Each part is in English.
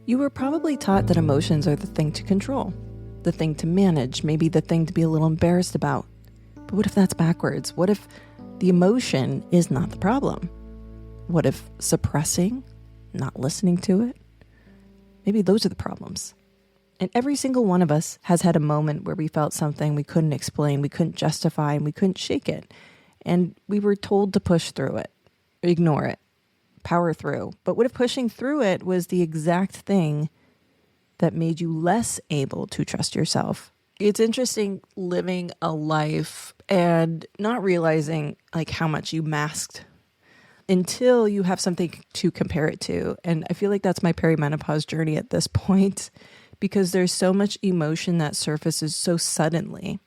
You were probably taught that emotions are the thing to control, the thing to manage, maybe the thing to be a little embarrassed about. But what if that's backwards? What if the emotion is not the problem? What if suppressing, not listening to it? Maybe those are the problems. And every single one of us has had a moment where we felt something we couldn't explain, we couldn't justify, and we couldn't shake it. And we were told to push through it, ignore it, power through. But what if pushing through it was the exact thing that made you less able to trust yourself? It's interesting living a life and not realizing like how much you masked until you have something to compare it to. And I feel like that's my perimenopause journey at this point, because there's so much emotion that surfaces so suddenly.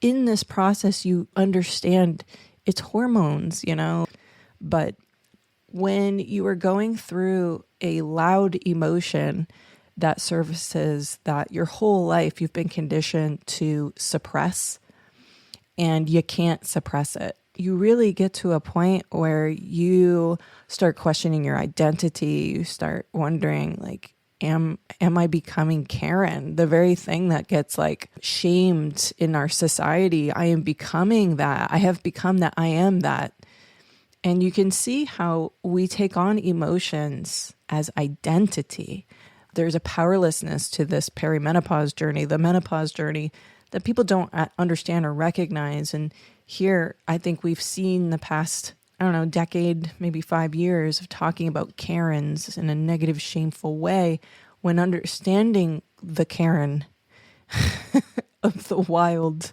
In this process, you understand it's hormones, but when you are going through a loud emotion that surfaces that your whole life you've been conditioned to suppress, and you can't suppress it, you really get to a point where you start questioning your identity. You start wondering, like, am I becoming Karen? The very thing that gets like shamed in our society. I am becoming that. I have become that. I am that. And you can see how we take on emotions as identity. There's a powerlessness to this perimenopause journey, the menopause journey, that people don't understand or recognize. And here, I think we've seen the past, decade, maybe 5 years of talking about Karens in a negative, shameful way, when understanding the Karen of the wild,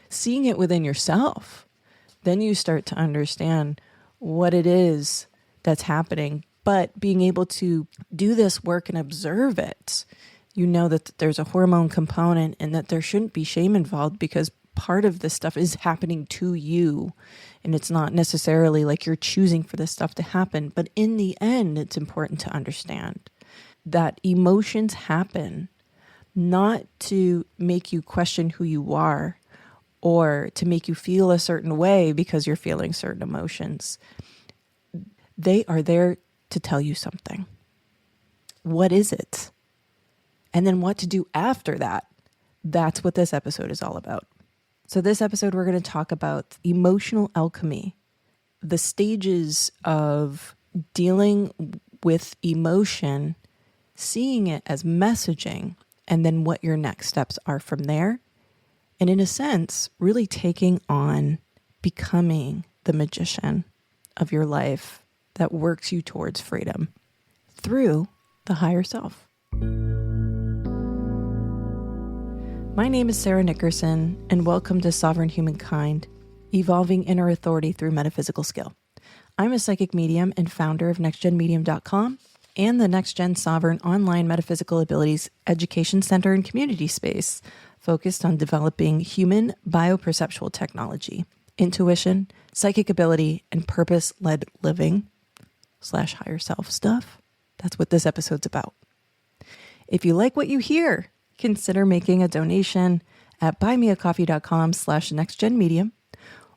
seeing it within yourself, then you start to understand what it is that's happening. But being able to do this work and observe it, you know that there's a hormone component and that there shouldn't be shame involved, because part of this stuff is happening to you. And it's not necessarily like you're choosing for this stuff to happen. But in the end, it's important to understand that emotions happen not to make you question who you are or to make you feel a certain way because you're feeling certain emotions. They are there to tell you something. What is it? And then what to do after that. That's what this episode is all about. So this episode, we're going to talk about emotional alchemy, the stages of dealing with emotion, seeing it as messaging, and then what your next steps are from there. And in a sense, really taking on becoming the magician of your life that works you towards freedom through the higher self. My name is Sarah Nickerson, and welcome to Sovereign Humankind, Evolving Inner Authority Through Metaphysical Skill. I'm a psychic medium and founder of nextgenmedium.com and the Next Gen Sovereign Online Metaphysical Abilities Education Center and Community Space, focused on developing human bioperceptual technology, intuition, psychic ability, and purpose-led living / higher self stuff. That's what this episode's about. If you like what you hear, consider making a donation at buymeacoffee.com/nextgenmedium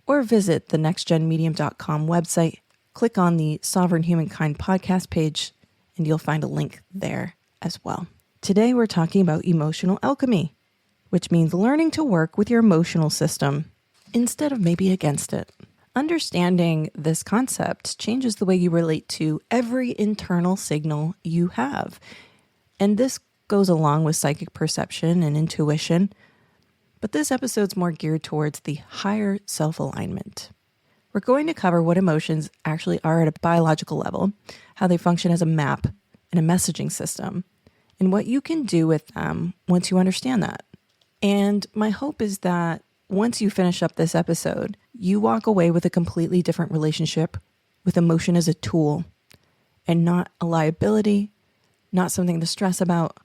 or visit the nextgenmedium.com website. Click on the Sovereign Humankind podcast page and you'll find a link there as well. Today we're talking about emotional alchemy, which means learning to work with your emotional system instead of maybe against it. Understanding this concept changes the way you relate to every internal signal you have. And this goes along with psychic perception and intuition, but this episode's more geared towards the higher self-alignment. We're going to cover what emotions actually are at a biological level, how they function as a map and a messaging system, and what you can do with them once you understand that. And my hope is that once you finish up this episode, you walk away with a completely different relationship with emotion as a tool and not a liability, not something to stress about,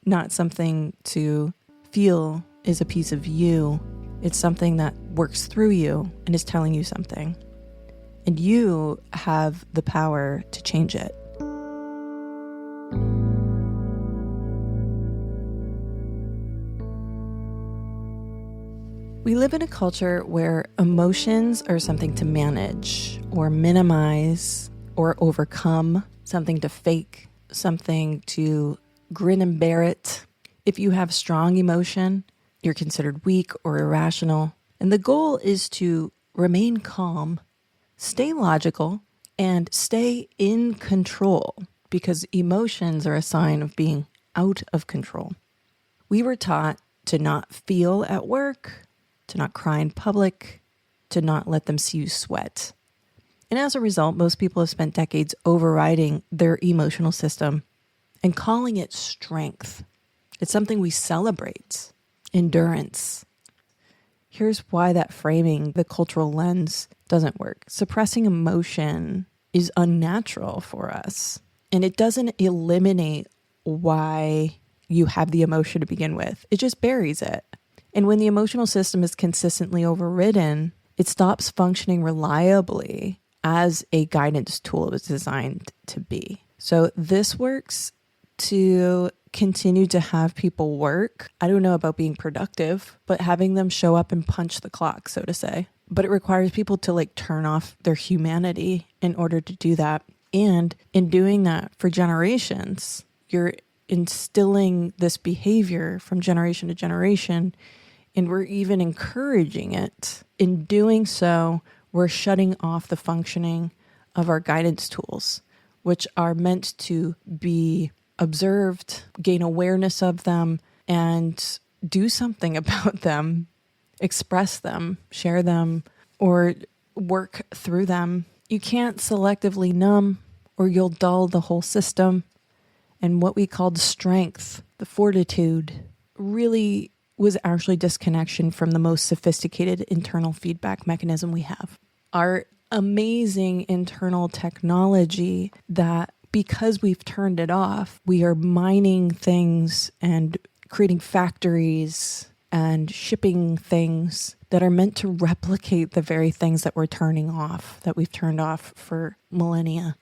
not something to feel is a piece of you. It's something that works through you and is telling you something. And you have the power to change it. We live in a culture where emotions are something to manage or minimize or overcome, something to fake, something to grin and bear it. If you have strong emotion, you're considered weak or irrational. And the goal is to remain calm, stay logical, and stay in control, because emotions are a sign of being out of control. We were taught to not feel at work, to not cry in public, to not let them see you sweat. And as a result, most people have spent decades overriding their emotional system and calling it strength. It's something we celebrate, endurance. Here's why that framing, the cultural lens, doesn't work. Suppressing emotion is unnatural for us, and it doesn't eliminate why you have the emotion to begin with. It just buries it. And when the emotional system is consistently overridden, it stops functioning reliably as a guidance tool it was designed to be. So this works to continue to have people work. I don't know about being productive, but having them show up and punch the clock, so to say. But it requires people to turn off their humanity in order to do that. And in doing that for generations, you're instilling this behavior from generation to generation, and we're even encouraging it. In doing so, we're shutting off the functioning of our guidance tools, which are meant to be observed, gain awareness of them, and do something about them, express them, share them, or work through them. You can't selectively numb or you'll dull the whole system. And what we called strength, the fortitude, really was actually disconnection from the most sophisticated internal feedback mechanism we have. Our amazing internal technology that, because we've turned it off, we are mining things and creating factories and shipping things that are meant to replicate the very things that we're turning off, that we've turned off for millennia.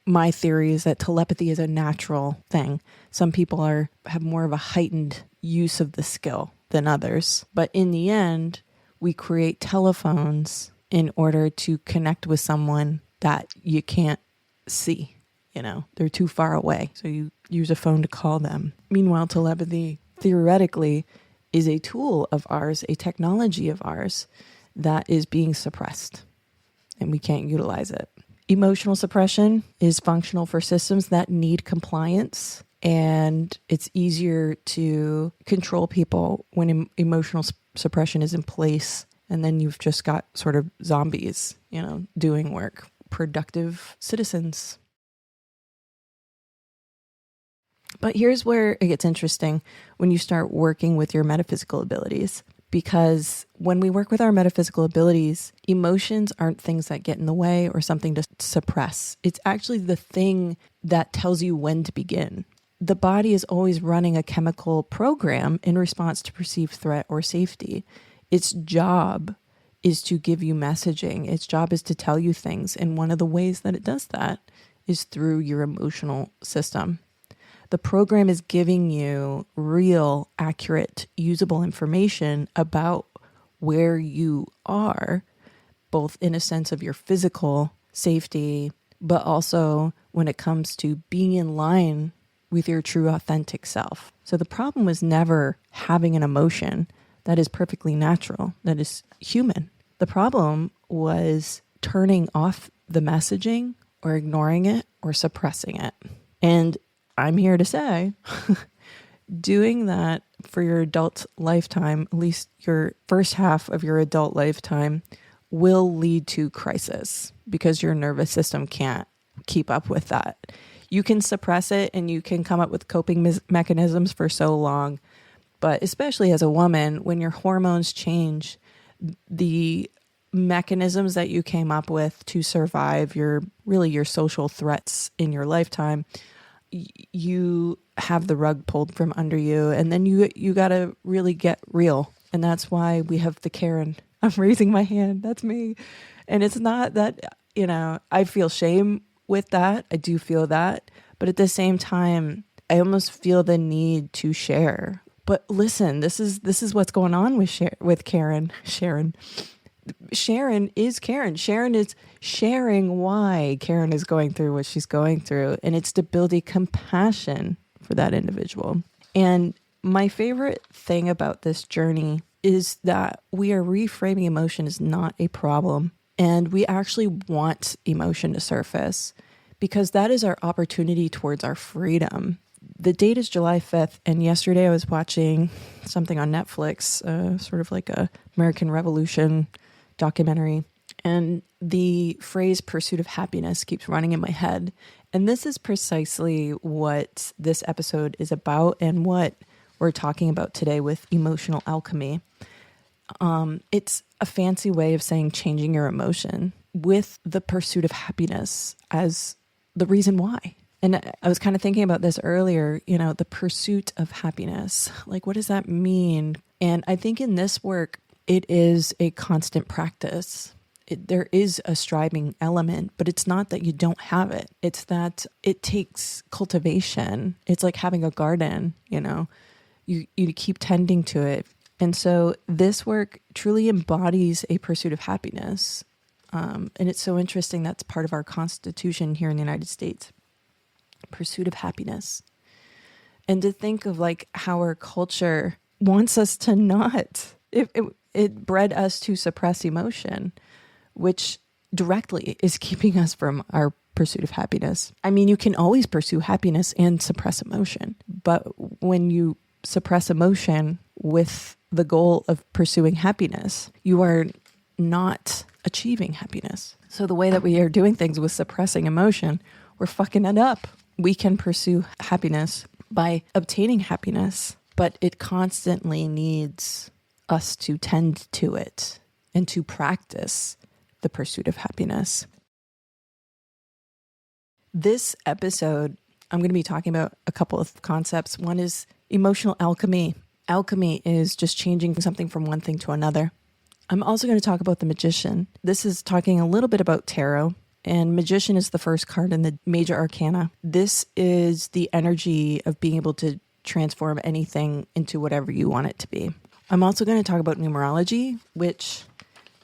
My theory is that telepathy is a natural thing. Some people have more of a heightened use of the skill than others. But in the end, we create telephones in order to connect with someone that you can't see. They're too far away. So you use a phone to call them. Meanwhile, telepathy theoretically is a tool of ours, a technology of ours that is being suppressed, and we can't utilize it. Emotional suppression is functional for systems that need compliance, and it's easier to control people when emotional suppression is in place, and then you've just got sort of zombies, doing work, productive citizens. But here's where it gets interesting when you start working with your metaphysical abilities. Because when we work with our metaphysical abilities, emotions aren't things that get in the way or something to suppress. It's actually the thing that tells you when to begin. The body is always running a chemical program in response to perceived threat or safety. Its job is to give you messaging. Its job is to tell you things. And one of the ways that it does that is through your emotional system. The program is giving you real, accurate, usable information about where you are, both in a sense of your physical safety, but also when it comes to being in line with your true, authentic self. So the problem was never having an emotion that is perfectly natural, that is human. The problem was turning off the messaging or ignoring it or suppressing it. And I'm here to say, doing that for your adult lifetime, at least your first half of your adult lifetime, will lead to crisis because your nervous system can't keep up with that. You can suppress it and you can come up with coping mechanisms for so long, but especially as a woman, when your hormones change, the mechanisms that you came up with to survive your social threats in your lifetime, you have the rug pulled from under you, and then you got to really get real. And that's why we have the Karen. I'm raising my hand. That's me. And it's not that, I feel shame with that. I do feel that. But at the same time, I almost feel the need to share. But listen, this is what's going on with Karen, Sharon. Sharon is Karen. Sharon is sharing why Karen is going through what she's going through. And it's to build a compassion for that individual. And my favorite thing about this journey is that we are reframing emotion as not a problem. And we actually want emotion to surface because that is our opportunity towards our freedom. The date is July 5th. And yesterday I was watching something on Netflix, sort of like a American Revolution documentary. And the phrase pursuit of happiness keeps running in my head. And this is precisely what this episode is about and what we're talking about today with emotional alchemy. It's a fancy way of saying changing your emotion with the pursuit of happiness as the reason why. And I was kind of thinking about this earlier, the pursuit of happiness. Like, what does that mean? And I think in this work, it is a constant practice. There is a striving element, but it's not that you don't have it. It's that it takes cultivation. It's like having a garden, you keep tending to it. And so this work truly embodies a pursuit of happiness. And it's so interesting that's part of our Constitution here in the United States. Pursuit of happiness. And to think of like how our culture wants us to not. It bred us to suppress emotion, which directly is keeping us from our pursuit of happiness. I mean, you can always pursue happiness and suppress emotion. But when you suppress emotion with the goal of pursuing happiness, you are not achieving happiness. So the way that we are doing things with suppressing emotion, we're fucking it up. We can pursue happiness by obtaining happiness, but it constantly needs us to tend to it and to practice the pursuit of happiness. This episode, I'm going to be talking about a couple of concepts. One is emotional alchemy. Alchemy is just changing something from one thing to another. I'm also going to talk about the magician. This is talking a little bit about tarot, and magician is the first card in the major arcana. This is the energy of being able to transform anything into whatever you want it to be. I'm also going to talk about numerology, which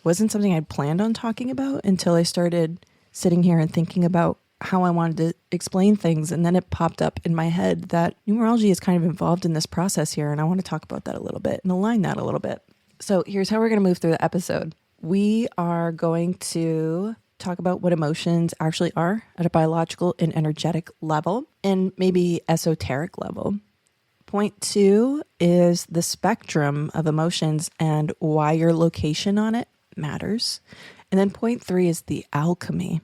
wasn't something I'd planned on talking about until I started sitting here and thinking about how I wanted to explain things. And then it popped up in my head that numerology is kind of involved in this process here. And I want to talk about that a little bit and align that a little bit. So here's how we're going to move through the episode. We are going to talk about what emotions actually are at a biological and energetic level and maybe esoteric level. Point 2 is the spectrum of emotions and why your location on it matters. And then point 3 is the alchemy,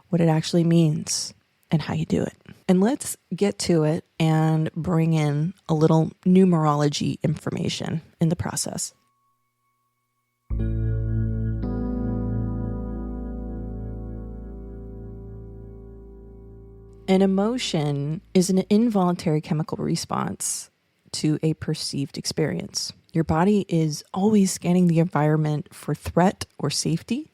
what it actually means and how you do it. And let's get to it and bring in a little numerology information in the process. An emotion is an involuntary chemical response to a perceived experience. Your body is always scanning the environment for threat or safety,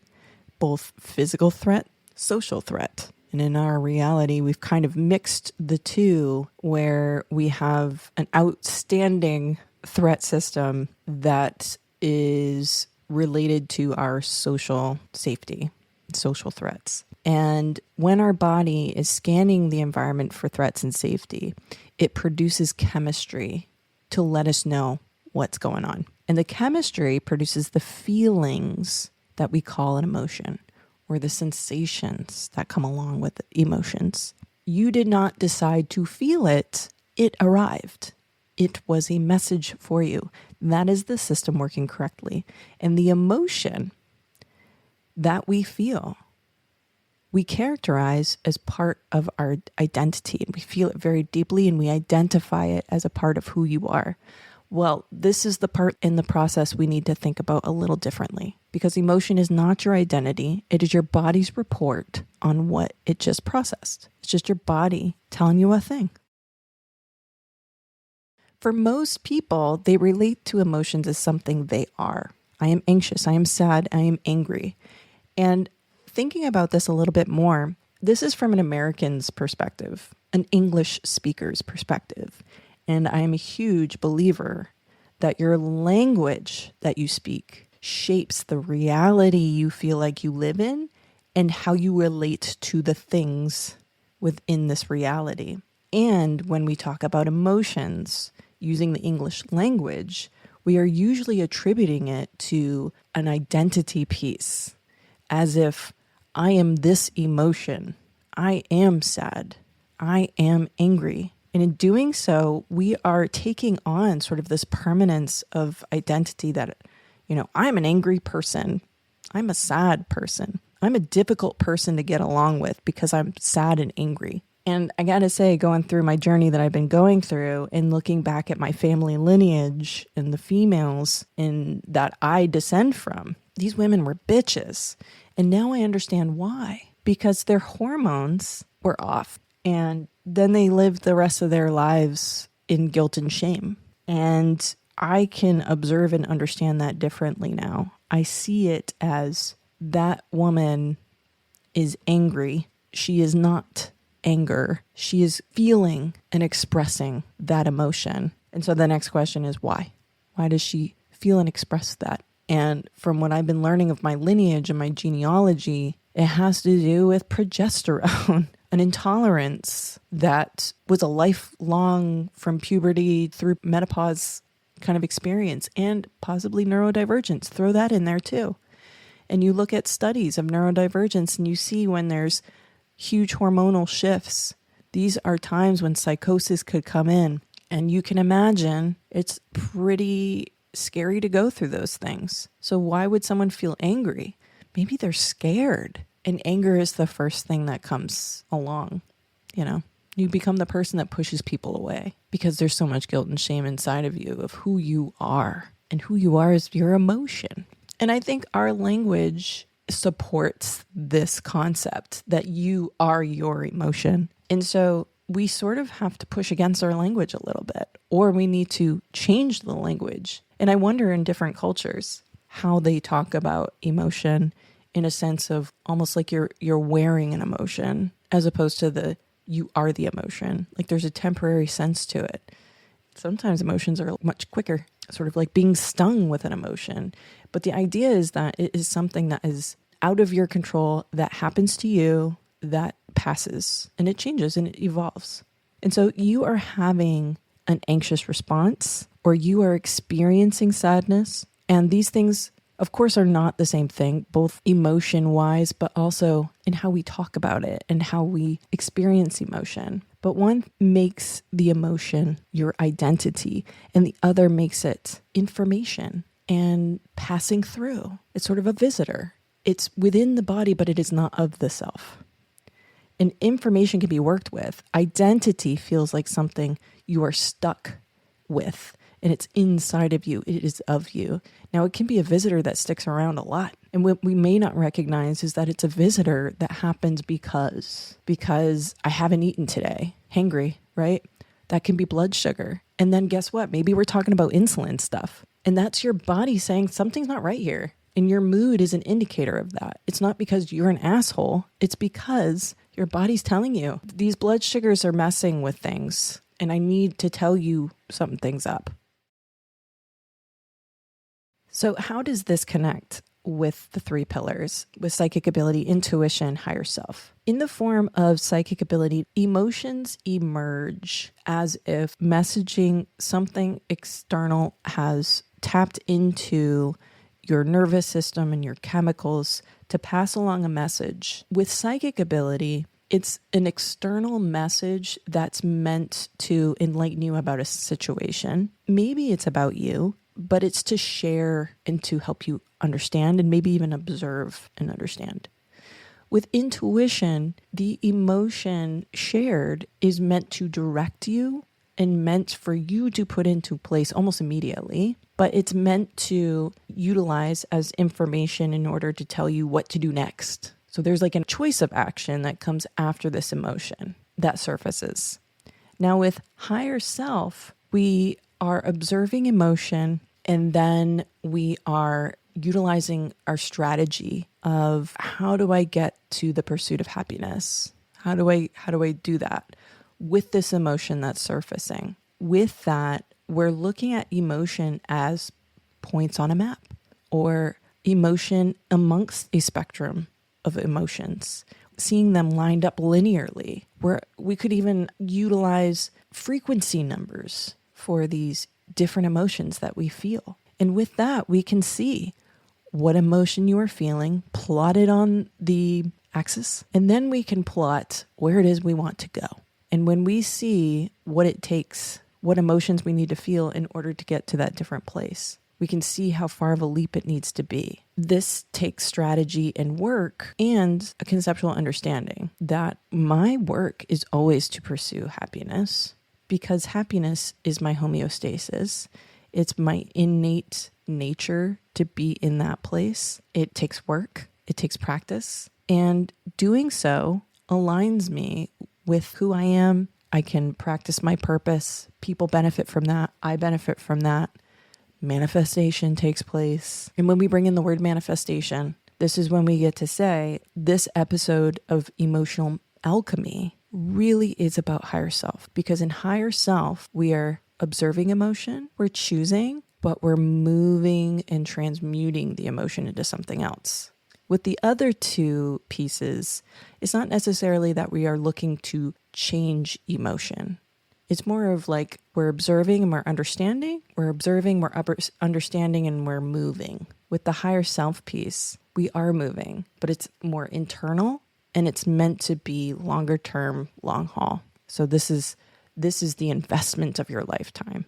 both physical threat, social threat. And in our reality, we've kind of mixed the two where we have an outstanding threat system that is related to our social safety, social threats. And when our body is scanning the environment for threats and safety, it produces chemistry to let us know what's going on. And the chemistry produces the feelings that we call an emotion, or the sensations that come along with emotions. You did not decide to feel it. It arrived. It was a message for you. That is the system working correctly. And the emotion that we feel, we characterize as part of our identity, and we feel it very deeply and we identify it as a part of who you are. Well, this is the part in the process we need to think about a little differently, because emotion is not your identity. It is your body's report on what it just processed. It's just your body telling you a thing. For most people, they relate to emotions as something they are. I am anxious, I am sad, I am angry. And thinking about this a little bit more, this is from an American's perspective, an English speaker's perspective. And I am a huge believer that your language that you speak shapes the reality you feel like you live in and how you relate to the things within this reality. And when we talk about emotions using the English language, we are usually attributing it to an identity piece, as if I am this emotion, I am sad, I am angry. And in doing so, we are taking on sort of this permanence of identity that, I'm an angry person, I'm a sad person, I'm a difficult person to get along with because I'm sad and angry. And I gotta say, going through my journey that I've been going through and looking back at my family lineage and the females that I descend from, these women were bitches. And now I understand why. Because their hormones were off. And then they lived the rest of their lives in guilt and shame. And I can observe and understand that differently now. I see it as that woman is angry. She is not anger. She is feeling and expressing that emotion. And so the next question is why? Why does she feel and express that? And from what I've been learning of my lineage and my genealogy, it has to do with progesterone, an intolerance that was a lifelong from puberty through menopause kind of experience, and possibly neurodivergence. Throw that in there too. And you look at studies of neurodivergence and you see when there's huge hormonal shifts, these are times when psychosis could come in. And you can imagine it's pretty scary to go through those things. So why would someone feel angry? Maybe they're scared. And anger is the first thing that comes along. You become the person that pushes people away because there's so much guilt and shame inside of you of who you are. And who you are is your emotion. And I think our language supports this concept that you are your emotion. And so we sort of have to push against our language a little bit, or we need to change the language. And I wonder in different cultures how they talk about emotion in a sense of almost like you're wearing an emotion as opposed to you are the emotion. Like there's a temporary sense to it. Sometimes emotions are much quicker, sort of like being stung with an emotion. But the idea is that it is something that is out of your control, that happens to you, that passes, and it changes and it evolves. And so you are having an anxious response, or you are experiencing sadness. And these things, of course, are not the same thing, both emotion-wise, but also in how we talk about it and how we experience emotion. But one makes the emotion your identity, and the other makes it information and passing through. It's sort of a visitor. It's within the body, but it is not of the self. And information can be worked with. Identity feels like something you are stuck with, and it's inside of you. It is of you. Now, it can be a visitor that sticks around a lot. And what we may not recognize is that it's a visitor that happens because I haven't eaten today. Hangry, right? That can be blood sugar. And then guess what? Maybe we're talking about insulin stuff. And that's your body saying something's not right here. And your mood is an indicator of that. It's not because you're an asshole. It's because your body's telling you these blood sugars are messing with things. And I need to tell you something's up. So how does this connect with the three pillars, with psychic ability, intuition, higher self? In the form of psychic ability, emotions emerge as if messaging, something external has tapped into your nervous system and your chemicals to pass along a message. With psychic ability, it's an external message that's meant to enlighten you about a situation. Maybe it's about you, but it's to share and to help you understand and maybe even observe and understand. With intuition, the emotion shared is meant to direct you and meant for you to put into place almost immediately, but it's meant to utilize as information in order to tell you what to do next. So there's like a choice of action that comes after this emotion that surfaces. Now with higher self, we are observing emotion, and then we are utilizing our strategy of how do I get to the pursuit of happiness? How do I do that with this emotion that's surfacing? With that, we're looking at emotion as points on a map. or emotion amongst a spectrum of emotions, seeing them lined up linearly, where we could even utilize frequency numbers for these different emotions that we feel. And with that, we can see what emotion you are feeling plotted on the axis, and then we can plot where it is we want to go. And when we see what it takes, what emotions we need to feel in order to get to that different place, we can see how far of a leap it needs to be. This takes strategy and work and a conceptual understanding that my work is always to pursue happiness, because happiness is my homeostasis. It's my innate nature to be in that place. It takes work, it takes practice, and doing so aligns me with who I am. I can practice my purpose. People benefit from that. I benefit from that. Manifestation takes place. And when we bring in the word manifestation, this is when we get to say this episode of Emotional Alchemy really is about higher self, because in higher self, we are observing emotion, we're choosing, but we're moving and transmuting the emotion into something else. With the other two pieces, it's not necessarily that we are looking to change emotion. It's more of like we're observing and we're understanding. We're observing, we're understanding, and we're moving. With the higher self piece, we are moving, but it's more internal and it's meant to be longer term, long haul. So this is the investment of your lifetime.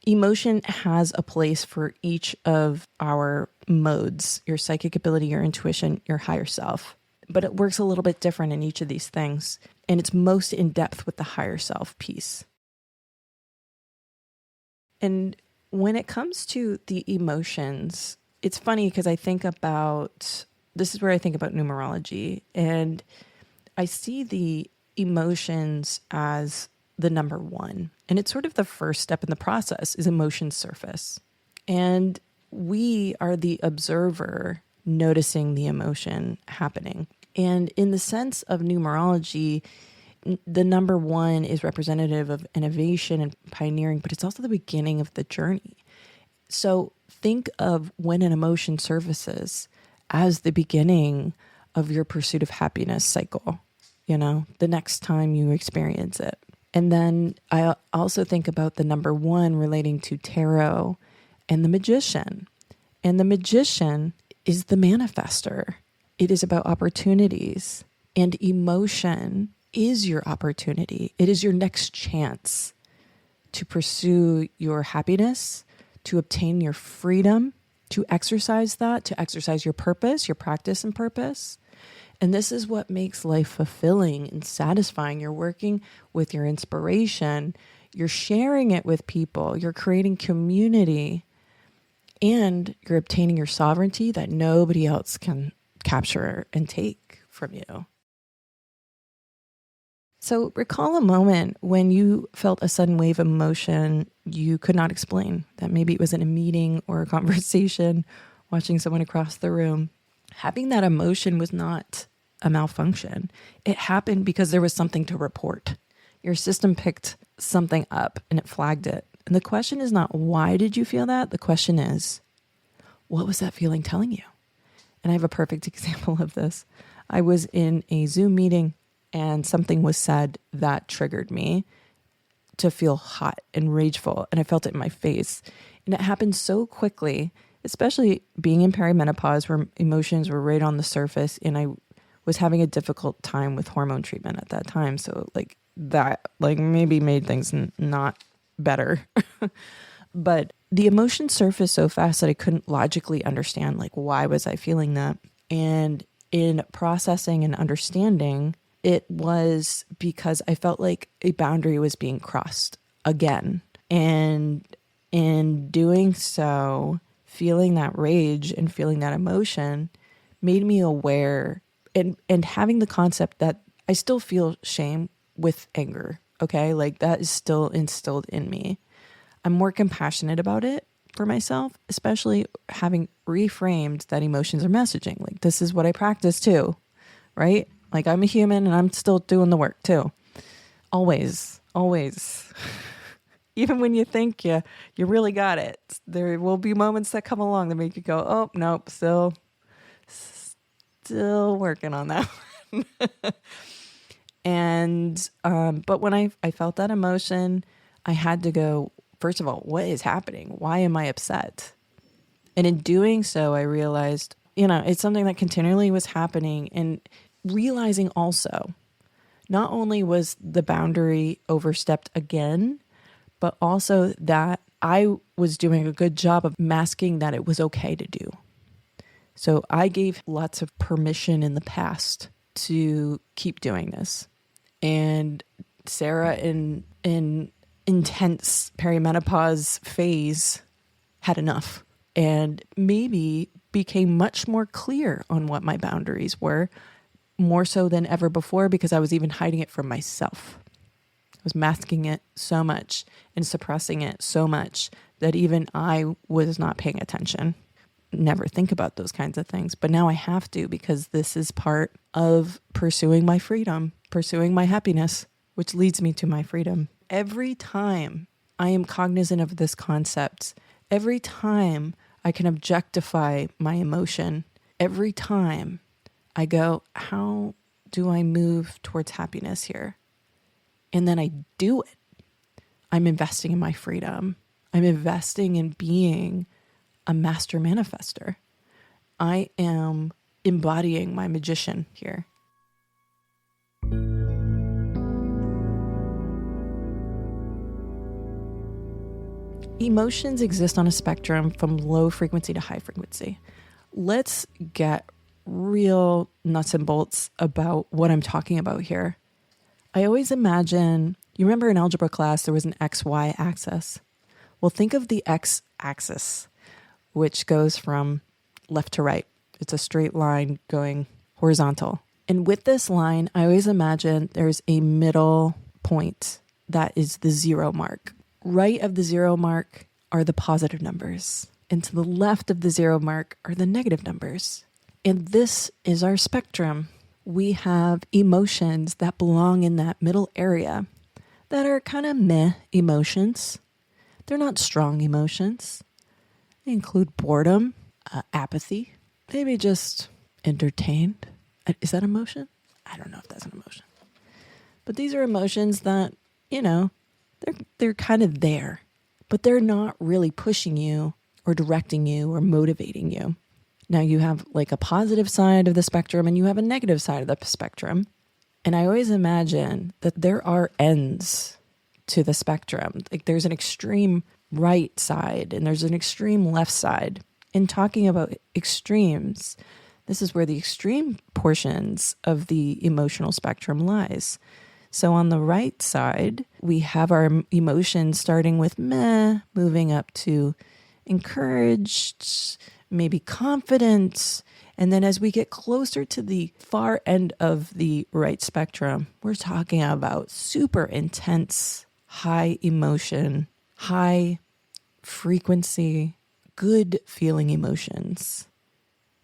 Emotion has a place for each of our modes, your psychic ability, your intuition, your higher self. But it works a little bit different in each of these things. And it's most in depth with the higher self piece. And when it comes to the emotions, it's funny because this is where I think about numerology. And I see the emotions as the number one. And it's sort of the first step in the process is emotion surface. And we are the observer noticing the emotion happening. And in the sense of numerology, the number one is representative of innovation and pioneering, but it's also the beginning of the journey. So think of when an emotion surfaces as the beginning of your pursuit of happiness cycle, the next time you experience it. And then I also think about the number one relating to tarot and the magician. And the magician is the manifester. It is about opportunities, and emotion is your opportunity. It is your next chance to pursue your happiness, to obtain your freedom, to exercise that, to exercise your purpose, your practice and purpose. And this is what makes life fulfilling and satisfying. You're working with your inspiration, you're sharing it with people, you're creating community, and you're obtaining your sovereignty that nobody else can capture and take from you. So recall a moment when you felt a sudden wave of emotion you could not explain. That maybe it was in a meeting or a conversation, watching someone across the room. Having that emotion was not a malfunction. It happened because there was something to report. Your system picked something up and it flagged it. And the question is not, why did you feel that? The question is, what was that feeling telling you? And I have a perfect example of this. I was in a Zoom meeting and something was said that triggered me to feel hot and rageful. And I felt it in my face. And it happened so quickly, especially being in perimenopause where emotions were right on the surface. And I was having a difficult time with hormone treatment at that time. So that maybe made things not better. But the emotion surfaced so fast that I couldn't logically understand, why was I feeling that? And in processing and understanding, it was because I felt like a boundary was being crossed again. And in doing so, feeling that rage and feeling that emotion made me aware and having the concept that I still feel shame with anger. Okay. That is still instilled in me. I'm more compassionate about it for myself, especially having reframed that emotions are messaging. This is what I practice too, right? I'm a human and I'm still doing the work too. Always, always. Even when you think you really got it, there will be moments that come along that make you go, oh, nope, still working on that one. And, but when I felt that emotion, I had to go, first of all, what is happening? Why am I upset? And in doing so, I realized, it's something that continually was happening, and realizing also, not only was the boundary overstepped again, but also that I was doing a good job of masking that it was okay to do. So I gave lots of permission in the past to keep doing this. And Sarah, in intense perimenopause phase, had enough and maybe became much more clear on what my boundaries were, more so than ever before, because I was even hiding it from myself. I was masking it so much and suppressing it so much that even I was not paying attention. Never think about those kinds of things. But now I have to, because this is part of pursuing my freedom, pursuing my happiness, which leads me to my freedom. Every time I am cognizant of this concept, every time I can objectify my emotion, every time I go, how do I move towards happiness here? And then I do it. I'm investing in my freedom. I'm investing in being a master manifester. I am embodying my magician here. Emotions exist on a spectrum from low frequency to high frequency. Let's get real nuts and bolts about what I'm talking about here. I always imagine, you remember in algebra class, there was an XY axis. Well, think of the X axis, which goes from left to right. It's a straight line going horizontal. And with this line, I always imagine there's a middle point that is the 0 mark. Right of the 0 mark are the positive numbers, and to the left of the 0 mark are the negative numbers. And this is our spectrum. We have emotions that belong in that middle area that are kind of meh emotions. They're not strong emotions. They include boredom, apathy, maybe just entertained. Is that emotion? I don't know if that's an emotion. But these are emotions that, they're kind of there, but they're not really pushing you or directing you or motivating you. Now you have like a positive side of the spectrum and you have a negative side of the spectrum. And I always imagine that there are ends to the spectrum. Like there's an extreme right side and there's an extreme left side. In talking about extremes, this is where the extreme portions of the emotional spectrum lies. So on the right side, we have our emotions starting with meh, moving up to encouraged, maybe confident. And then as we get closer to the far end of the right spectrum, we're talking about super intense, high emotion, high frequency, good feeling emotions.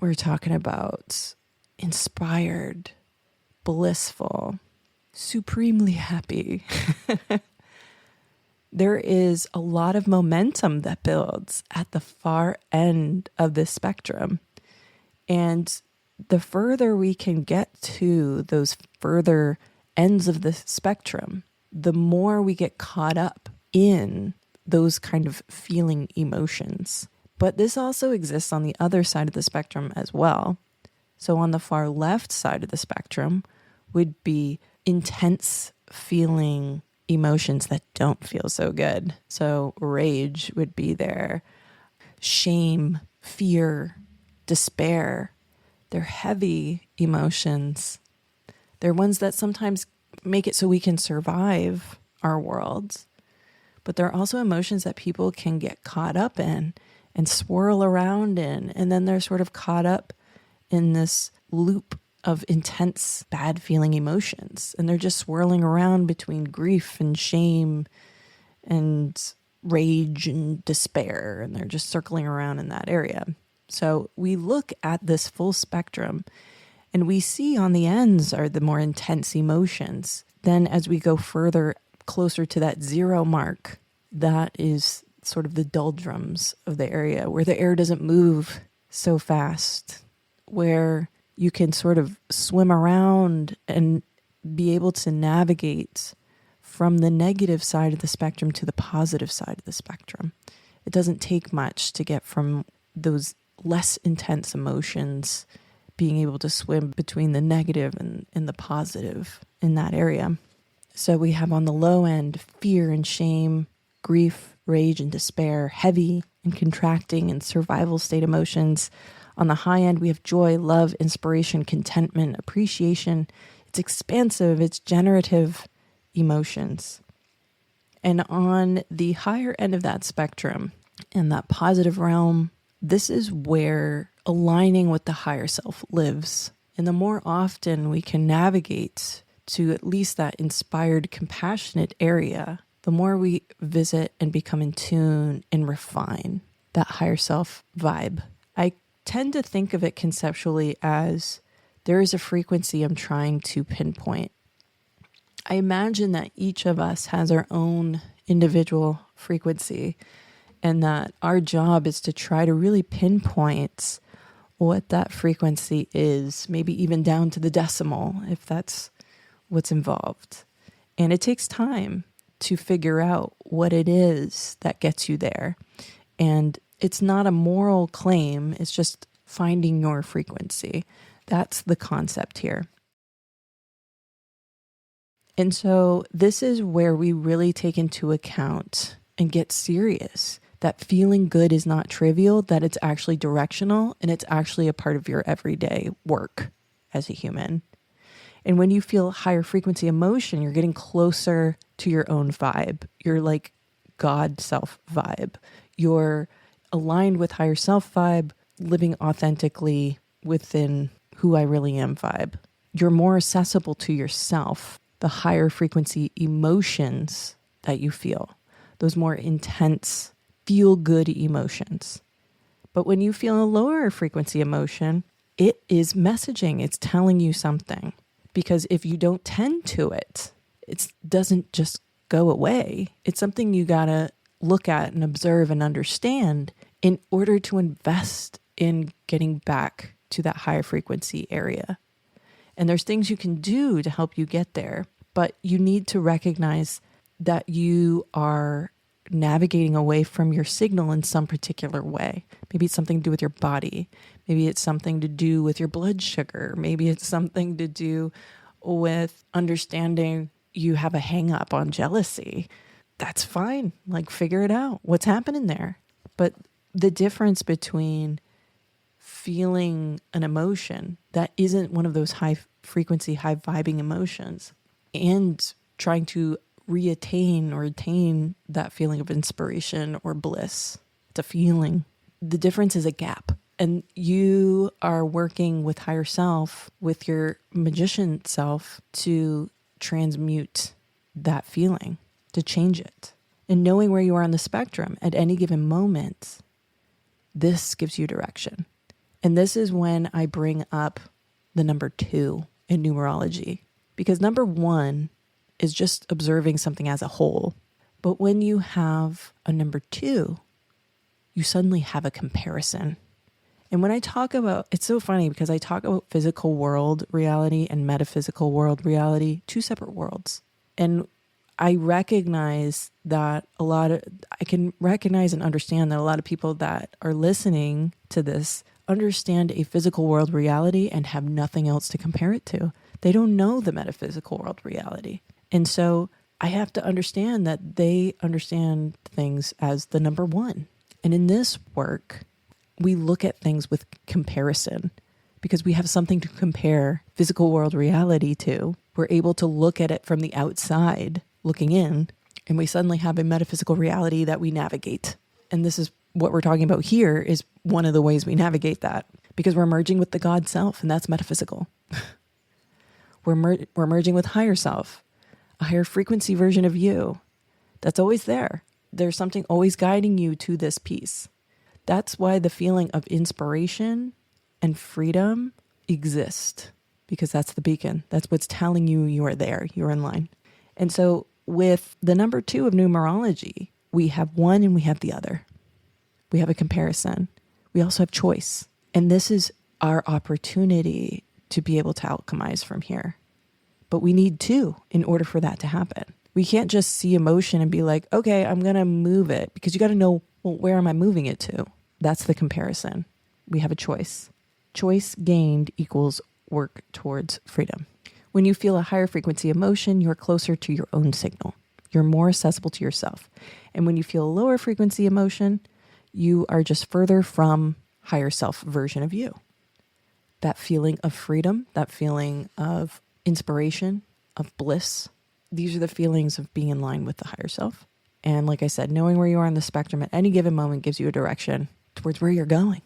We're talking about inspired, blissful, supremely happy. There is a lot of momentum that builds at the far end of this spectrum. And the further we can get to those further ends of the spectrum, the more we get caught up in those kind of feeling emotions. But this also exists on the other side of the spectrum as well. So on the far left side of the spectrum would be intense feeling emotions that don't feel so good. So rage would be there. Shame, fear, despair. They're heavy emotions. They're ones that sometimes make it so we can survive our worlds. But there are also emotions that people can get caught up in and swirl around in. And then they're sort of caught up in this loop of intense, bad feeling emotions. And they're just swirling around between grief and shame and rage and despair. And they're just circling around in that area. So we look at this full spectrum and we see on the ends are the more intense emotions. Then as we go further closer to that 0 mark, that is sort of the doldrums of the area where the air doesn't move so fast, where you can sort of swim around and be able to navigate from the negative side of the spectrum to the positive side of the spectrum. It doesn't take much to get from those less intense emotions, being able to swim between the negative and the positive in that area. So we have on the low end fear and shame, grief, rage and despair, heavy and contracting and survival state emotions. On the high end, we have joy, love, inspiration, contentment, appreciation. It's expansive, it's generative emotions. And on the higher end of that spectrum, in that positive realm, this is where aligning with the higher self lives. And the more often we can navigate to at least that inspired, compassionate area, the more we visit and become in tune and refine that higher self vibe. I tend to think of it conceptually as there is a frequency I'm trying to pinpoint. I imagine that each of us has our own individual frequency, and that our job is to try to really pinpoint what that frequency is, maybe even down to the decimal, if that's what's involved. And it takes time to figure out what it is that gets you there. And it's not a moral claim, it's just finding your frequency. That's the concept here. And so this is where we really take into account and get serious that feeling good is not trivial, that it's actually directional, and it's actually a part of your everyday work as a human. And when you feel higher frequency emotion, you're getting closer to your own vibe. You're like God self vibe. You're aligned with higher self vibe, living authentically within who I really am vibe. You're more accessible to yourself, the higher frequency emotions that you feel, those more intense, feel good emotions. But when you feel a lower frequency emotion, it is messaging, it's telling you something. Because if you don't tend to it, it doesn't just go away. It's something you gotta look at and observe and understand in order to invest in getting back to that higher frequency area. And there's things you can do to help you get there, but you need to recognize that you are navigating away from your signal in some particular way. Maybe it's something to do with your body. Maybe it's something to do with your blood sugar. Maybe it's something to do with understanding you have a hang up on jealousy. That's fine. Like, figure it out. What's happening there? But the difference between feeling an emotion that isn't one of those high frequency, high vibing emotions and trying to reattain or attain that feeling of inspiration or bliss. It's a feeling. The difference is a gap. And you are working with higher self, with your magician self, to transmute that feeling, to change it. And knowing where you are on the spectrum at any given moment, this gives you direction. And this is when I bring up the number 2 in numerology. Because number 1 is just observing something as a whole. But when you have a number 2, you suddenly have a comparison. And when I talk about, it's so funny because I talk about physical world reality and metaphysical world reality, 2 separate worlds. And I recognize that I can recognize and understand that a lot of people that are listening to this understand a physical world reality and have nothing else to compare it to. They don't know the metaphysical world reality. And so I have to understand that they understand things as the number 1. And in this work, we look at things with comparison because we have something to compare physical world reality to. We're able to look at it from the outside, looking in, and we suddenly have a metaphysical reality that we navigate. And this is what we're talking about here, is one of the ways we navigate that, because we're merging with the God self, and that's metaphysical. We're merging with higher self, a higher frequency version of you that's always there. There's something always guiding you to this piece. That's why the feeling of inspiration and freedom exist, because that's the beacon. That's what's telling you you are there, you're in line. And so with the number 2 of numerology, We have one and we have the other. We have a comparison. We also have choice. And this is our opportunity to be able to alchemize from here. But we need two in order for that to happen. We can't just see emotion and be like, okay, I'm going to move it, because you got to know, well, where am I moving it to? That's the comparison. We have a choice. Choice gained equals work towards freedom. When you feel a higher frequency emotion, you're closer to your own signal. You're more accessible to yourself. And when you feel a lower frequency emotion, you are just further from higher self version of you. That feeling of freedom, that feeling of inspiration, of bliss, these are the feelings of being in line with the higher self. And like I said, knowing where you are on the spectrum at any given moment gives you a direction towards where you're going.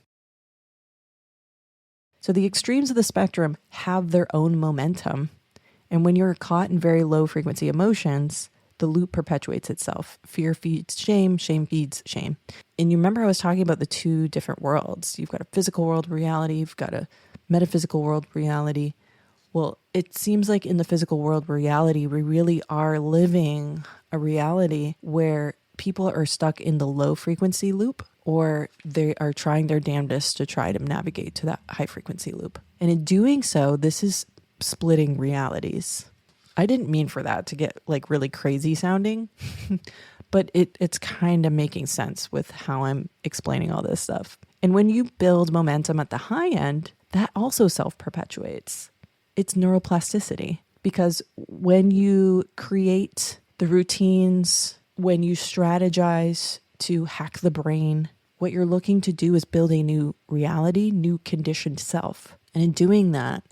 So the extremes of the spectrum have their own momentum. And when you're caught in very low frequency emotions, the loop perpetuates itself. Fear feeds shame, shame feeds shame. And you remember I was talking about the two different worlds. You've got a physical world reality, you've got a metaphysical world reality. Well, it seems like in the physical world reality, we really are living a reality where people are stuck in the low frequency loop, or they are trying their damnedest to try to navigate to that high frequency loop. And in doing so, this is splitting realities. I didn't mean for that to get like really crazy sounding, but it's kind of making sense with how I'm explaining all this stuff. And when you build momentum at the high end, that also self-perpetuates. It's neuroplasticity, because when you create the routines, when you strategize to hack the brain, what you're looking to do is build a new reality, new conditioned self. And in doing that,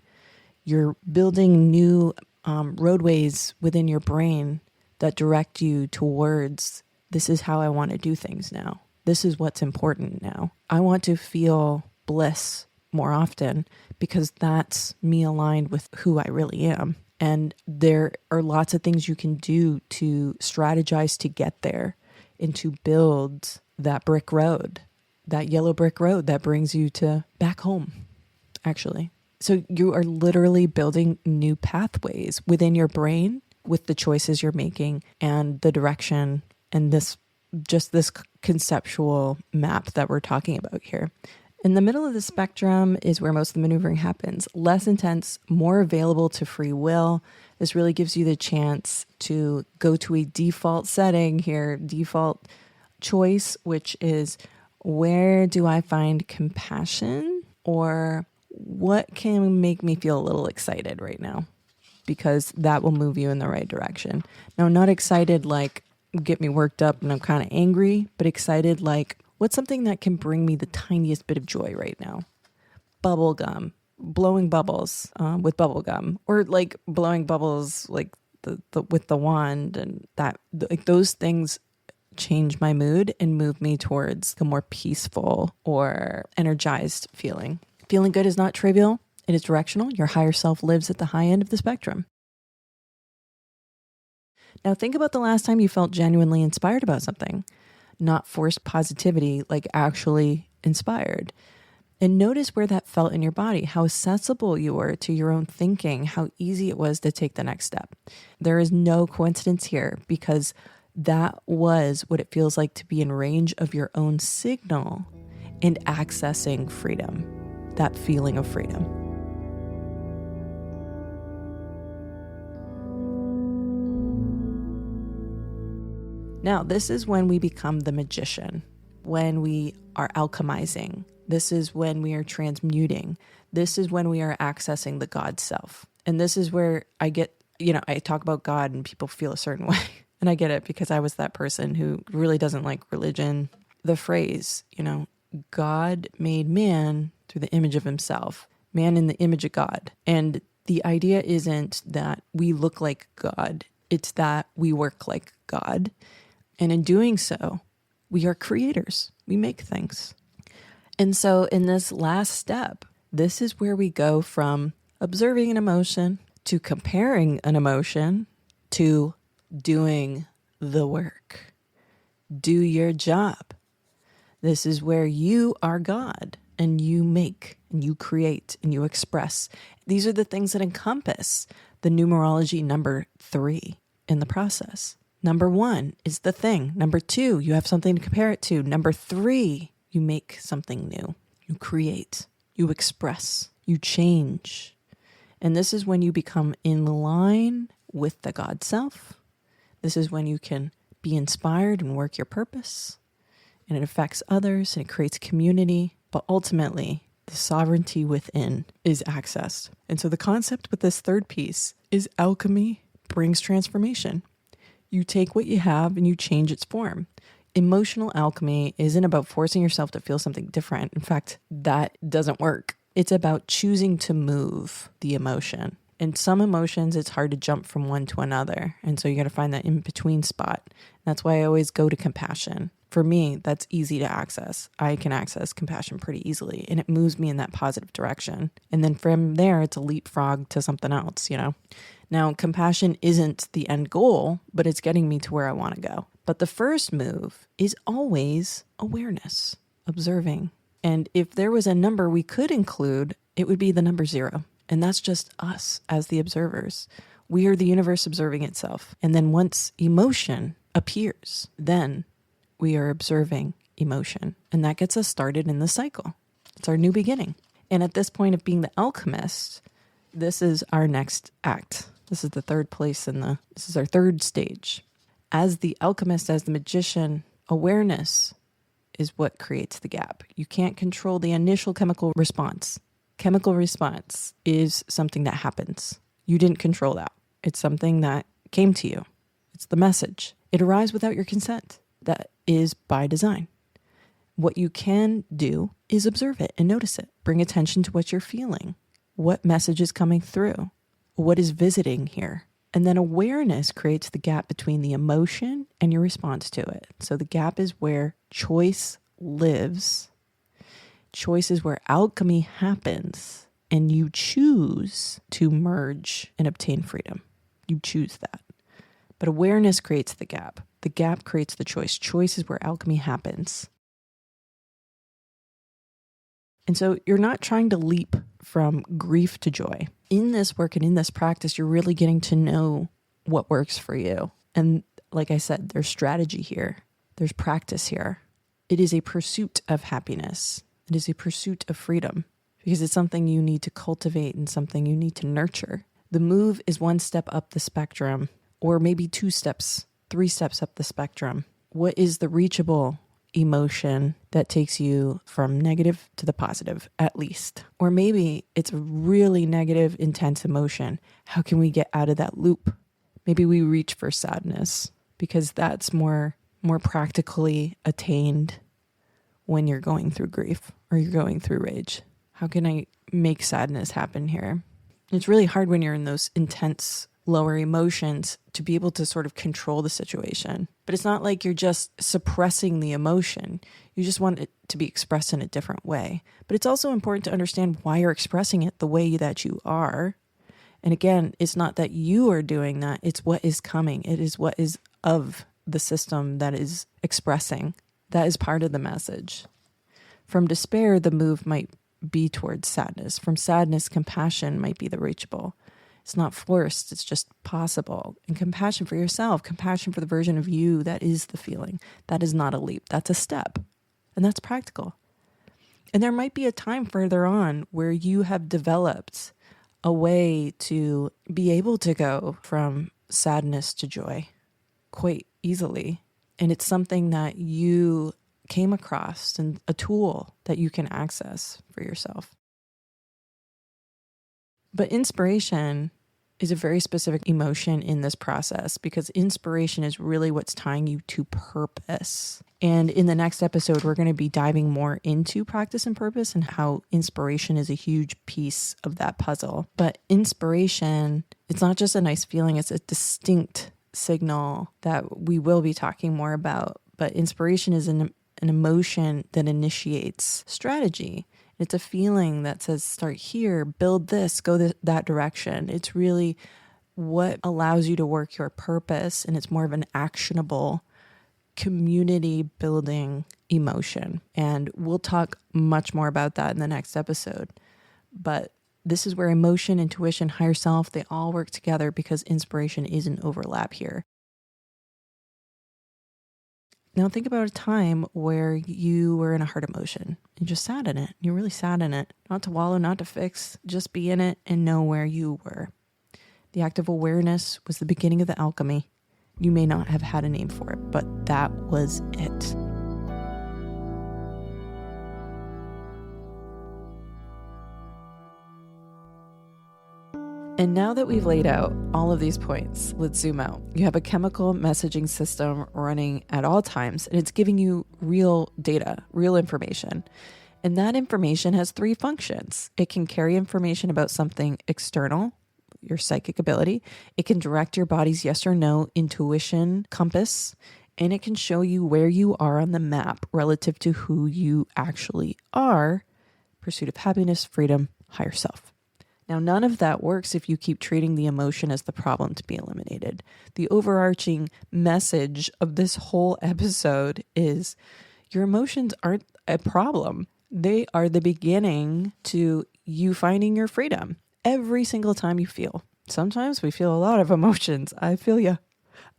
you're building new roadways within your brain that direct you towards, this is how I want to do things now. This is what's important now. I want to feel bliss more often because that's me aligned with who I really am. And there are lots of things you can do to strategize to get there and to build that brick road, that yellow brick road that brings you to back home, actually. So you are literally building new pathways within your brain with the choices you're making and the direction and this conceptual map that we're talking about here. In the middle of the spectrum is where most of the maneuvering happens. Less intense, more available to free will. This really gives you the chance to go to a default setting here, default choice, which is, where do I find compassion, or what can make me feel a little excited right now? Because that will move you in the right direction. Now, not excited like get me worked up and I'm kind of angry, but excited like, what's something that can bring me the tiniest bit of joy right now? Bubble gum, blowing bubbles with bubble gum, or like blowing bubbles like the with the wand, and that like those things change my mood and move me towards a more peaceful or energized feeling. Feeling good is not trivial. It is directional. Your higher self lives at the high end of the spectrum. Now think about the last time you felt genuinely inspired about something. Not forced positivity, like actually inspired. And notice where that felt in your body, how accessible you were to your own thinking, how easy it was to take the next step. There is no coincidence here, because that was what it feels like to be in range of your own signal and accessing freedom, that feeling of freedom. Now, this is when we become the magician, when we are alchemizing. This is when we are transmuting. This is when we are accessing the God self. And this is where I get, I talk about God and people feel a certain way. And I get it, because I was that person who really doesn't like religion. The phrase, God made man through the image of himself, man in the image of God. And the idea isn't that we look like God. It's that we work like God. And in doing so, we are creators. We make things. And so in this last step, this is where we go from observing an emotion to comparing an emotion to doing the work. Do your job. This is where you are God, and you make and you create and you express. These are the things that encompass the numerology number 3 in the process. Number 1 is the thing. Number 2, you have something to compare it to. Number 3, you make something new. You create, you express, you change. And this is when you become in line with the God self. This is when you can be inspired and work your purpose. And it affects others and it creates community. But ultimately, the sovereignty within is accessed. And so the concept with this third piece is alchemy brings transformation. You take what you have and you change its form. Emotional alchemy isn't about forcing yourself to feel something different. In fact, that doesn't work. It's about choosing to move the emotion. In some emotions, it's hard to jump from one to another. And so you got to find that in-between spot. That's why I always go to compassion. For me, that's easy to access. I can access compassion pretty easily, and it moves me in that positive direction. And then from there, it's a leapfrog to something else, Now, compassion isn't the end goal, but it's getting me to where I want to go. But the first move is always awareness, observing. And if there was a number we could include, it would be the number 0. And that's just us as the observers. We are the universe observing itself. And then once emotion appears, then we are observing emotion. And that gets us started in the cycle. It's our new beginning. And at this point of being the alchemist, this is our next act. This is the third place this is our third stage. As the alchemist, as the magician, awareness is what creates the gap. You can't control the initial chemical response. Chemical response is something that happens. You didn't control that. It's something that came to you. It's the message. It arrives without your consent. That is by design. What you can do is observe it and notice it. Bring attention to what you're feeling. What message is coming through? What is visiting here? And then awareness creates the gap between the emotion and your response to it. So the gap is where choice lives. Choice is where alchemy happens. And you choose to merge and obtain freedom. You choose that. But awareness creates the gap. The gap creates the choice. Choice is where alchemy happens. And so you're not trying to leap from grief to joy. In this work and in this practice, you're really getting to know what works for you. And like I said, there's strategy here. There's practice here. It is a pursuit of happiness. It is a pursuit of freedom because it's something you need to cultivate and something you need to nurture. The move is one step up the spectrum, or maybe 2 steps, 3 steps up the spectrum. What is the reachable emotion that takes you from negative to the positive, at least? Or maybe it's a really negative, intense emotion. How can we get out of that loop? Maybe we reach for sadness because that's more practically attained when you're going through grief or you're going through rage. How can I make sadness happen here? It's really hard when you're in those intense lower emotions to be able to sort of control the situation. But it's not like you're just suppressing the emotion. You just want it to be expressed in a different way. But it's also important to understand why you're expressing it the way that you are. And again, it's not that you are doing that. It's what is coming. It is what is of the system that is expressing. That is part of the message. From despair, the move might be towards sadness. From sadness, compassion might be the reachable. It's not forced, it's just possible. And compassion for yourself, compassion for the version of you that is the feeling. That is not a leap, that's a step. And that's practical. And there might be a time further on where you have developed a way to be able to go from sadness to joy quite easily. And it's something that you came across and a tool that you can access for yourself. But inspiration is a very specific emotion in this process because inspiration is really what's tying you to purpose. And in the next episode, we're going to be diving more into practice and purpose and how inspiration is a huge piece of that puzzle. But inspiration, it's not just a nice feeling, it's a distinct signal that we will be talking more about. But inspiration is an emotion that initiates strategy. It's a feeling that says, start here, build this, go that direction. It's really what allows you to work your purpose, and it's more of an actionable, community building emotion. And we'll talk much more about that in the next episode. But this is where emotion, intuition, higher self, they all work together because inspiration is an overlap here. Now think about a time where you were in a hard emotion and just sat in it. You really sat in it, not to wallow, not to fix, just be in it and know where you were. The act of awareness was the beginning of the alchemy. You may not have had a name for it, but that was it. And now that we've laid out all of these points, let's zoom out. You have a chemical messaging system running at all times, and it's giving you real data, real information. And that information has 3 functions. It can carry information about something external, your psychic ability. It can direct your body's yes or no, intuition, compass, and it can show you where you are on the map relative to who you actually are, pursuit of happiness, freedom, higher self. Now, none of that works if you keep treating the emotion as the problem to be eliminated. The overarching message of this whole episode is your emotions aren't a problem. They are the beginning to you finding your freedom every single time you feel. Sometimes we feel a lot of emotions. I feel you.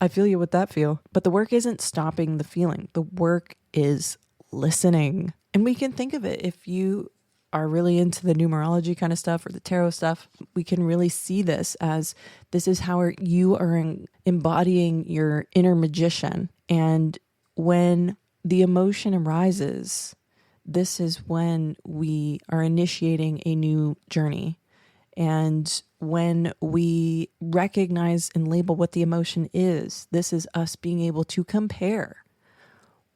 I feel you with that feel. But the work isn't stopping the feeling. The work is listening. And we can think of it, if you are really into the numerology kind of stuff or the tarot stuff, we can really see this as this is how you are embodying your inner magician. And when the emotion arises, this is when we are initiating a new journey. And when we recognize and label what the emotion is, this is us being able to compare.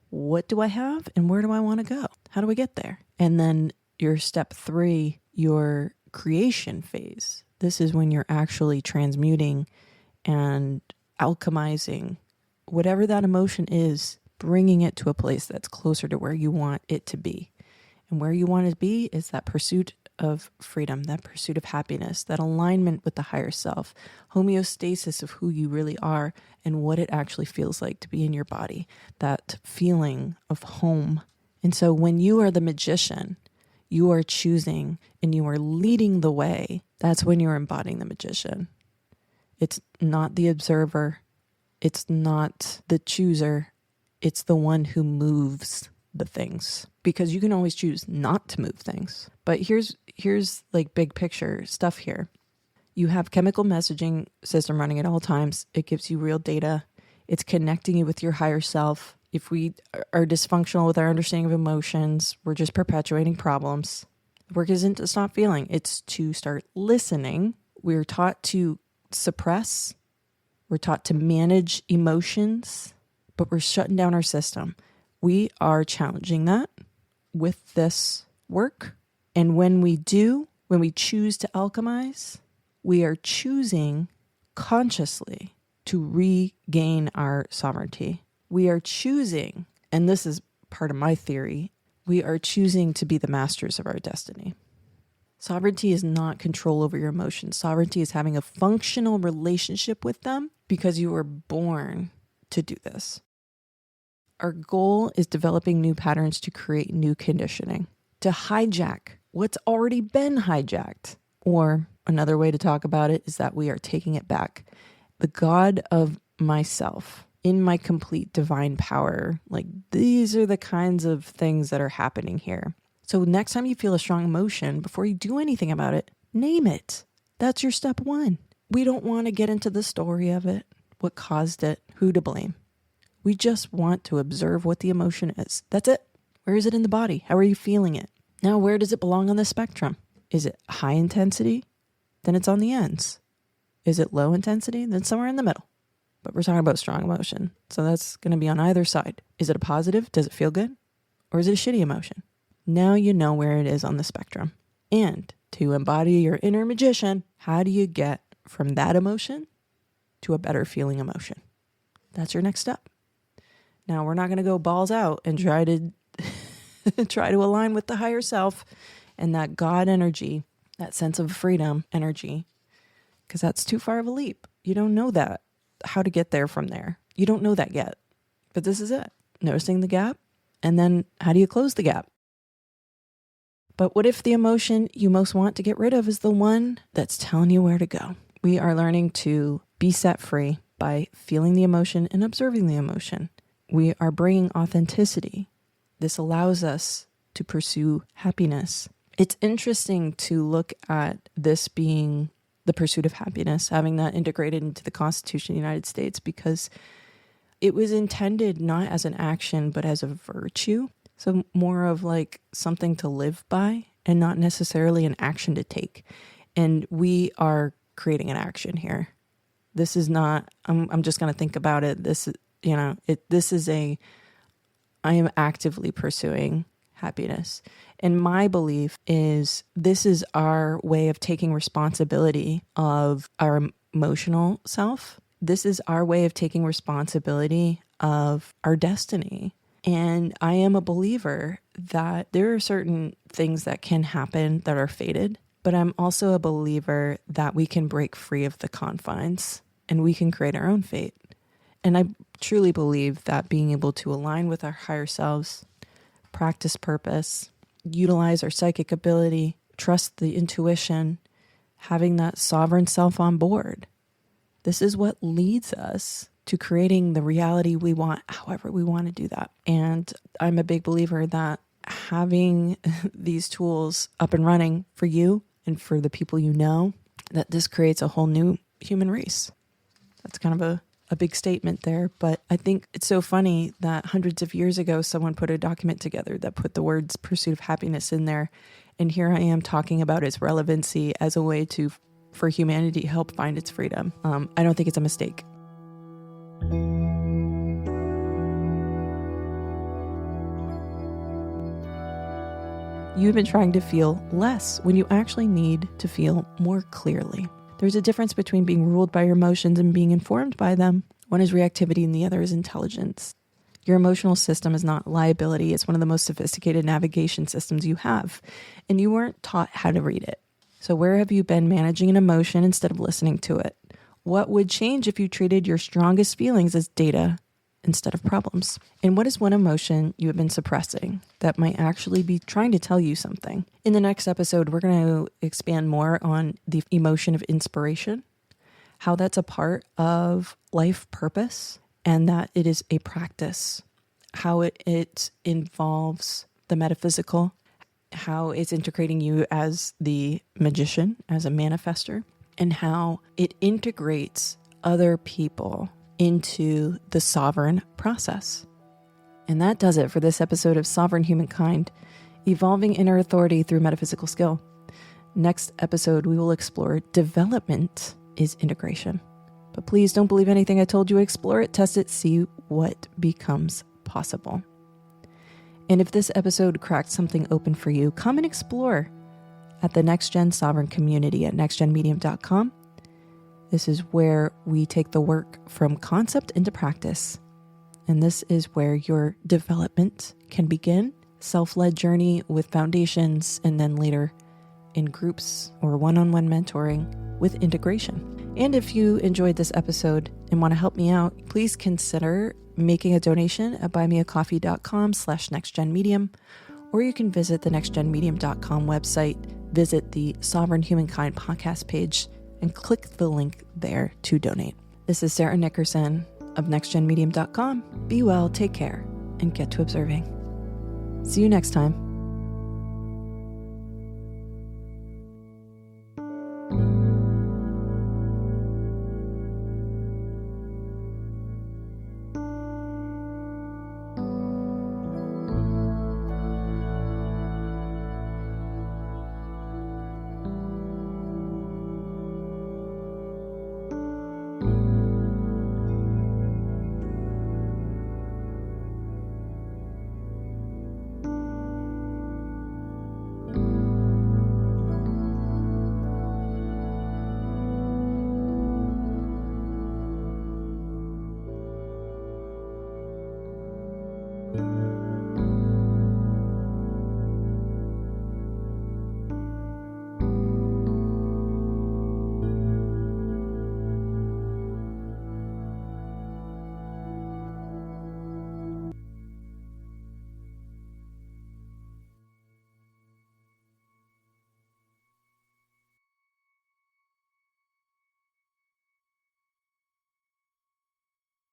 What do I have and where do I want to go? How do I get there? And then your step 3, your creation phase. This is when you're actually transmuting and alchemizing whatever that emotion is, bringing it to a place that's closer to where you want it to be. And where you want it to be is that pursuit of freedom, that pursuit of happiness, that alignment with the higher self, homeostasis of who you really are and what it actually feels like to be in your body, that feeling of home. And so when you are the magician, you are choosing and you are leading the way. That's when you're embodying the magician. It's not the observer. It's not the chooser. It's the one who moves the things, because you can always choose not to move things. But here's like big picture stuff here. You have chemical messaging system running at all times. It gives you real data. It's connecting you with your higher self. If we are dysfunctional with our understanding of emotions, we're just perpetuating problems. The work isn't to stop feeling. It's to start listening. We're taught to suppress. We're taught to manage emotions, but we're shutting down our system. We are challenging that with this work. And when we choose to alchemize, we are choosing consciously to regain our sovereignty. We are choosing, and this is part of my theory, we are choosing to be the masters of our destiny. Sovereignty is not control over your emotions. Sovereignty is having a functional relationship with them because you were born to do this. Our goal is developing new patterns to create new conditioning, to hijack what's already been hijacked. Or another way to talk about it is that we are taking it back. The God of myself, in my complete divine power. Like, these are the kinds of things that are happening here. So next time you feel a strong emotion, before you do anything about it, name it. That's your step 1. We don't want to get into the story of it, what caused it, who to blame. We just want to observe what the emotion is. That's it. Where is it in the body? How are you feeling it? Now, where does it belong on the spectrum? Is it high intensity? Then it's on the ends. Is it low intensity? Then somewhere in the middle. But we're talking about strong emotion. So that's going to be on either side. Is it a positive? Does it feel good? Or is it a shitty emotion? Now you know where it is on the spectrum. And to embody your inner magician, how do you get from that emotion to a better feeling emotion? That's your next step. Now, we're not going to go balls out and try to align with the higher self and that God energy, that sense of freedom energy, because that's too far of a leap. You don't know that, how to get there from there. You don't know that yet. But this is it. Noticing the gap, and then how do you close the gap? But what if the emotion you most want to get rid of is the one that's telling you where to go? We are learning to be set free by feeling the emotion and observing the emotion. We are bringing authenticity. This allows us to pursue happiness. It's interesting to look at this being the pursuit of happiness, having that integrated into the Constitution of the United States, because it was intended not as an action, but as a virtue. So more of like something to live by and not necessarily an action to take. And we are creating an action here. This is not, I'm just going to think about it. I am actively pursuing happiness. And my belief is this is our way of taking responsibility of our emotional self. This is our way of taking responsibility of our destiny. And I am a believer that there are certain things that can happen that are fated, but I'm also a believer that we can break free of the confines and we can create our own fate. And I truly believe that being able to align with our higher selves, practice purpose, utilize our psychic ability, trust the intuition, having that sovereign self on board, this is what leads us to creating the reality we want, however we want to do that. And I'm a big believer that having these tools up and running for you and for the people you know, that this creates a whole new human race. That's kind of a big statement there, but I think it's so funny that hundreds of years ago, someone put a document together that put the words pursuit of happiness in there. And here I am talking about its relevancy as a way for humanity to help find its freedom. I don't think it's a mistake. You've been trying to feel less when you actually need to feel more clearly. There's a difference between being ruled by your emotions and being informed by them. One is reactivity and the other is intelligence. Your emotional system is not liability. It's one of the most sophisticated navigation systems you have, and you weren't taught how to read it. So where have you been managing an emotion instead of listening to it? What would change if you treated your strongest feelings as data instead of problems? And what is one emotion you have been suppressing that might actually be trying to tell you something? In the next episode, we're going to expand more on the emotion of inspiration, how that's a part of life purpose, and that it is a practice, how it involves the metaphysical, how it's integrating you as the magician, as a manifester, and how it integrates other people into the sovereign process. And that does it for this episode of Sovereign Humankind, Evolving Inner Authority Through Metaphysical Skill. Next episode, we will explore development is integration. But please don't believe anything I told you. Explore it, test it, see what becomes possible. And if this episode cracked something open for you, come and explore at the Next Gen Sovereign community at nextgenmedium.com. This is where we take the work from concept into practice. And this is where your development can begin. Self-led journey with foundations, and then later in groups or one-on-one mentoring with integration. And if you enjoyed this episode and want to help me out, please consider making a donation at buymeacoffee.com/nextgenmedium, or you can visit the nextgenmedium.com website, visit the Sovereign Humankind podcast page, and click the link there to donate. This is Sarah Nickerson of nextgenmedium.com. Be well, take care, and get to observing. See you next time.